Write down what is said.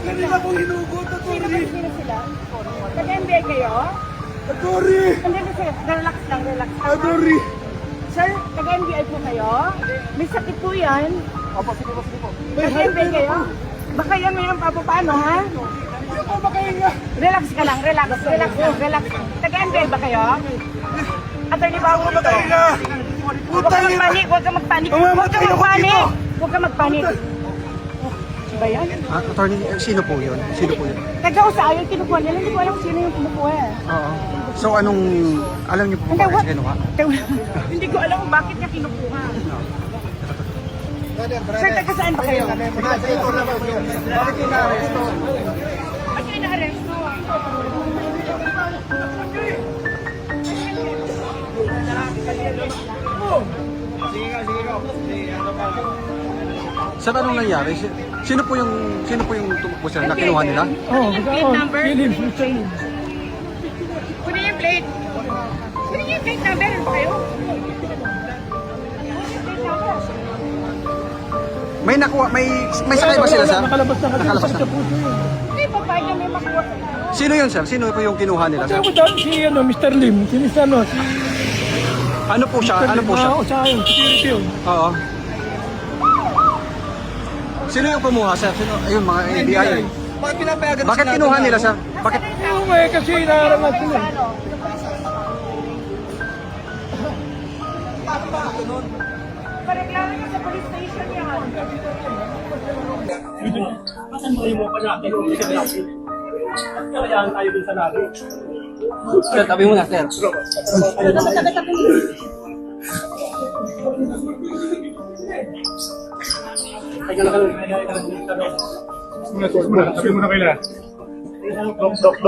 Kanina kong hinugot, Atty. Sino sila? Nag-MBA kayo? Atty. Hindi kasi, relax lang, relax lang. Atty. Sir, nag-MBA po kayo? May sakit po yan. Opo, sige po. Nag-MBA kayo? Baka yan mayroon pa po paano, ha? Hindi po makahinga. Relax ka lang, relax. Nag-MBA ba kayo? Attorney ba ako to? Makahinga. Huwag ka magpanik, huwag ka magpanik. Huwag ka magpanik. Ba yan? Attorney, sino po yun? Nag-ausa yung kinukuha nila, hindi ko alam sino yung kinukuha. Oo. So alam niyo po Hindi, ba kasi kinuha? Hindi ko alam kung bakit niya kinukuha. Sir, taga saan ba kayo? Bakit ina-aresto? At yung ina-aresto. Sir, anong nangyari? Sino po yung tumakbo sir na kinuha nila? Plate number? Kunin yung plate. Kunin yung plate number. Ano ba kayo? May nakuha, may sakay ba sila sir? Nakalabas na kasi. Nakalabas na. Hindi pa pa na may makuha sa inyo. Sino yun sir? Sino po yung kinuha nila sir? Ako doon, si Mr. Lim, si Mr. Ano po siya? Oo, sa akin, security yun. Oo. Sino yung kumuha sir? Ayun, mga NBI. Bakit pinapayagan Bakit kinuha nila sir? Bakit? Yung kasi inaaramat sila. Pareklamo niyo sa police station yan. Sir, tabi muna sir. Sabi mo na kaila. Dok.